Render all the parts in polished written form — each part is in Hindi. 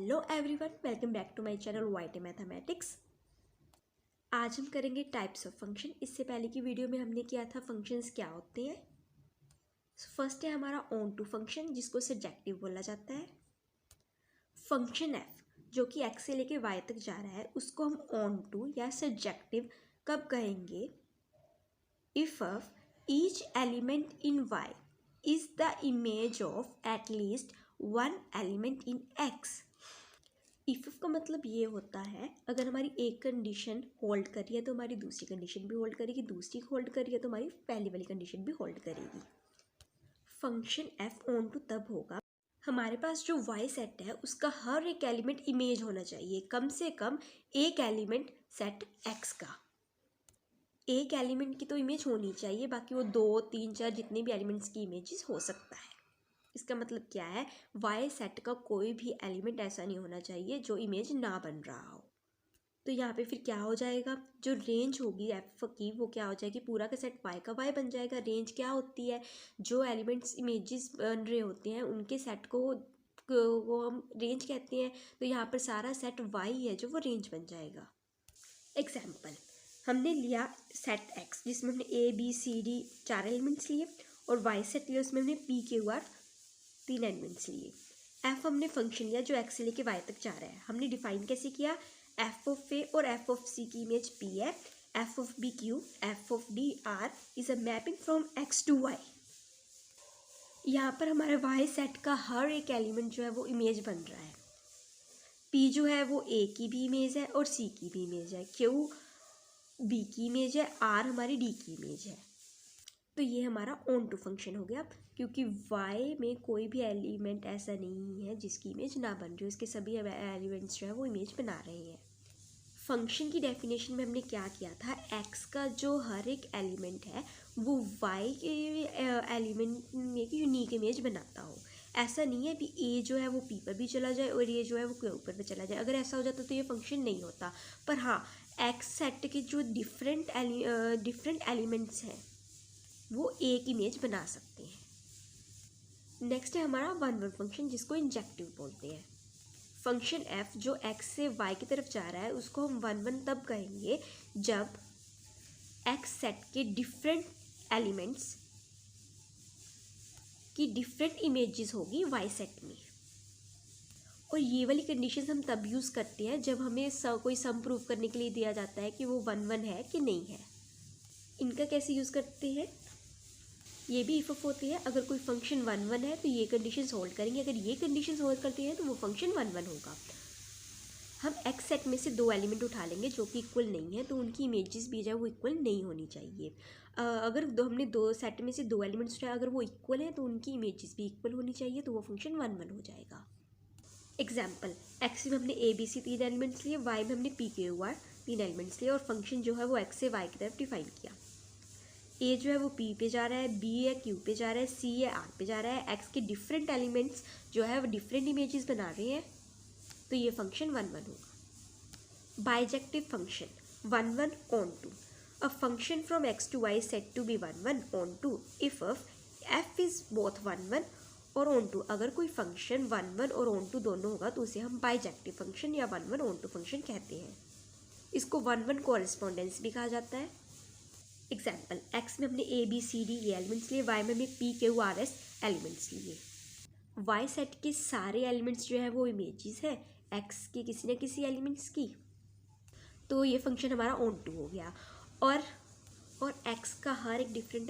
Hello everyone, welcome back to my channel YT mathematics. आज हम करेंगे टाइप्स ऑफ फंक्शन। इससे पहले की वीडियो में हमने किया था फंक्शंस क्या होते हैं। फर्स्ट है हमारा ऑन टू फंक्शन, जिसको सर्जेक्टिव बोला जाता है। फंक्शन एफ जो कि एक्स से लेके वाई तक जा रहा है, उसको हम ऑन टू या सर्जेक्टिव कब कहेंगे? If of each element in Y is the image of at least one element in X. If का मतलब ये होता है, अगर हमारी एक कंडीशन होल्ड कर रही है तो हमारी दूसरी कंडीशन भी होल्ड करेगी, दूसरी होल्ड कर रही है तो हमारी पहली वाली कंडीशन भी होल्ड करेगी। फंक्शन एफ ऑन टू तब होगा हमारे पास जो वाई सेट है उसका हर एक एलिमेंट इमेज होना चाहिए, कम से कम एक एलिमेंट सेट एक्स का। एक एलिमेंट की तो इमेज होनी चाहिए, बाकी वो 2 3 4 जितने भी एलिमेंट्स की इमेजेस हो सकता है। इसका मतलब क्या है, वाई सेट का कोई भी एलिमेंट ऐसा नहीं होना चाहिए जो इमेज ना बन रहा हो। तो यहाँ पे फिर क्या हो जाएगा, जो रेंज होगी एफ की वो क्या हो जाएगी, पूरा का सेट वाई का वाई बन जाएगा। रेंज क्या होती है, जो एलिमेंट्स इमेजेस बन रहे होते हैं उनके सेट को वो हम रेंज कहते हैं। तो यहाँ पर सारा सेट वाई है जो वो रेंज बन जाएगा। एग्जाम्पल, हमने लिया सेट एक्स जिसमें हमने A B C D 4 elements लिए, और वाई सेट लिया उसमें हमने पी क्यू आर 3 एलिमेंट्स लिए। एफ हमने फंक्शन लिया जो एक्स से लेके वाई तक जा रहा है। हमने डिफाइन कैसे किया, एफ ऑफ ए और एफ ऑफ सी की इमेज पी है, F of B Q, F of D R is a mapping from X to Y. यहाँ पर हमारे वाई सेट का हर एक एलिमेंट जो है वो इमेज बन रहा है। पी जो है वो ए की भी इमेज है और सी की भी इमेज है, क्यू बी की इमेज है, आर हमारी डी की इमेज है। तो ये हमारा ऑन टू फंक्शन हो गया, क्योंकि y में कोई भी एलिमेंट ऐसा नहीं है जिसकी इमेज ना बन रही हो, इसके सभी एलिमेंट्स जो है वो इमेज बना रहे हैं। फंक्शन की डेफिनेशन में हमने क्या किया था, x का जो हर एक एलिमेंट है वो y के एलिमेंट में एक यूनिक इमेज बनाता हो। ऐसा नहीं है कि a जो है वो p पर भी चला जाए और ये जो है वो q पर भी चला जाए। अगर ऐसा हो जाता तो ये फंक्शन नहीं होता। पर हाँ, x सेट के जो डिफरेंट एलिमेंट्स हैं वो एक इमेज बना सकते हैं। नेक्स्ट है हमारा वन वन फंक्शन, जिसको इंजेक्टिव बोलते हैं। फंक्शन एफ जो एक्स से वाई की तरफ जा रहा है उसको हम वन वन तब कहेंगे जब एक्स सेट के डिफरेंट एलिमेंट्स की डिफरेंट इमेजेस होगी वाई सेट में। और ये वाली कंडीशन हम तब यूज़ करते हैं जब हमें कोई सम प्रूव करने के लिए दिया जाता है कि वो वन वन है कि नहीं है। इनका कैसे यूज़ करते हैं, ये भी इफ ऑफ होती है। अगर कोई फंक्शन वन वन है तो ये कंडीशन होल्ड करेंगे, अगर ये कंडीशन होल्ड करती है तो वो फंक्शन वन वन होगा। हम एक्स सेट में से 2 एलिमेंट उठा लेंगे जो कि इक्वल नहीं है, तो उनकी इमेजेस भी जो है वो इक्वल नहीं होनी चाहिए। अगर हमने 2 सेट में से 2 एलिमेंट्स उठाए, अगर वो इक्वल है तो उनकी इमेजेस भी इक्वल होनी चाहिए, तो वो फंक्शन वन वन हो जाएगा। एग्जाम्पल, एक्स में हमने ए बी सी 3 एलिमेंट्स लिए, वाई में हमने पी क्यू आर 3 एलिमेंट्स लिए, और फंक्शन जो है वो एक्स से वाई की तरफ डिफाइन किया। ए जो है वो पी पे जा रहा है, बी है क्यू पे जा रहा है, सी है आर पे जा रहा है। एक्स के डिफरेंट एलिमेंट्स जो है वो डिफरेंट इमेजेस बना रहे हैं, तो ये फंक्शन वन वन होगा। Bijective function one one onto, a function from X to Y said to be one one onto if F is both one one और ऑन टू। अगर कोई फंक्शन वन वन और ऑन टू दोनों होगा तो उसे हम बाइजेक्टिव फंक्शन या one one onto function कहते हैं। इसको वन वन कोरेस्पॉन्डेंस भी कहा जाता है। एग्जाम्पल, एक्स में हमने ए बी सी डी ये एलिमेंट्स लिए, वाई में हमने P Q R S elements लिए। वाई सेट के सारे एलिमेंट्स जो है वो इमेजेस है एक्स के किसी न किसी एलिमेंट्स की, तो ये फंक्शन हमारा ऑन टू हो गया। और एक्स का हर एक डिफरेंट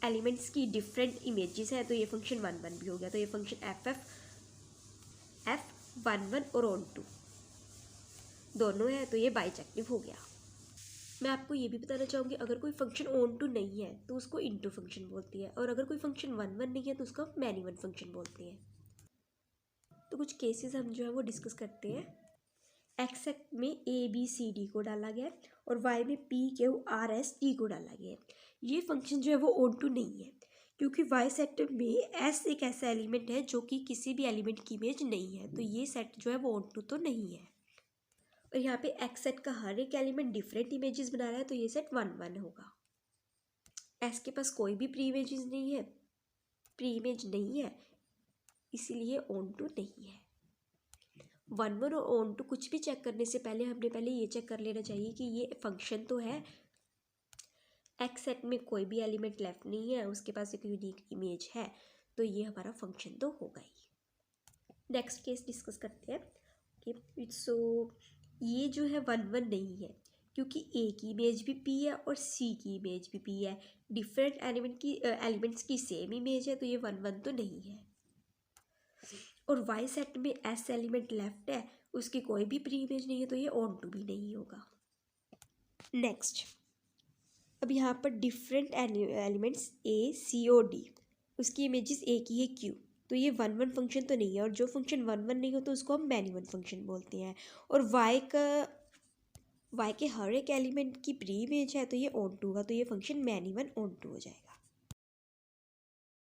एलिमेंट्स की डिफरेंट इमेजेस है, तो ये फंक्शन वन वन भी हो गया। तो ये फंक्शन एफ वन वन और ऑन टू दोनों है, तो ये बाइजेक्टिव हो गया। मैं आपको ये भी बताना चाहूँगी, अगर कोई फंक्शन ऑन टू नहीं है तो उसको इनटू फंक्शन बोलती है, और अगर कोई फंक्शन वन वन नहीं है तो उसको मैनी वन फंक्शन बोलते हैं। तो कुछ केसेस हम जो है वो डिस्कस करते हैं। एक्स में ए बी सी डी को डाला गया है और वाई में P Q R S T को डाला गया है। ये फंक्शन जो है वो ऑन टू नहीं है, क्योंकि वाई सेट में एस एक ऐसा एलिमेंट है जो कि किसी भी एलिमेंट की इमेज नहीं है, तो ये सेट जो है वो ऑन टू तो नहीं है। और यहाँ पे एक्स सेट का हर एक एलिमेंट डिफरेंट इमेजेस बना रहा है, तो ये सेट वन वन होगा। एस के पास कोई भी प्री इमेज नहीं है, इसीलिए ऑन टू नहीं है। 1 1 और ऑन टू कुछ भी चेक करने से पहले हमने पहले ये चेक कर लेना चाहिए कि ये फंक्शन तो है, एक्स सेट में कोई भी एलिमेंट लेफ्ट नहीं है, उसके पास एक यूनिक इमेज है, तो ये हमारा फंक्शन तो होगा ही। नेक्स्ट केस डिस्कस करते हैं कि सो ये जो है 1 1 नहीं है क्योंकि ए की इमेज भी पी है और सी की इमेज भी पी है, डिफरेंट एलिमेंट्स की सेम इमेज है, तो ये 1 1 तो नहीं है। और वाई सेट में एस एलिमेंट लेफ्ट है, उसकी कोई भी प्री इमेज नहीं है, तो ये ऑन टू भी नहीं होगा। नेक्स्ट, अब यहाँ पर डिफरेंट एलिमेंट्स ए सी और डी, उसकी इमेजेस एक ही है क्यू, तो ये 1 1 फंक्शन तो नहीं है, और जो फंक्शन 1 1 नहीं हो तो उसको हम मैनी वन फंक्शन बोलते हैं। और वाई के हर एक एलिमेंट की प्री इमेज है, तो ये ऑन टू होगा, तो ये function many one onto हो जाएगा।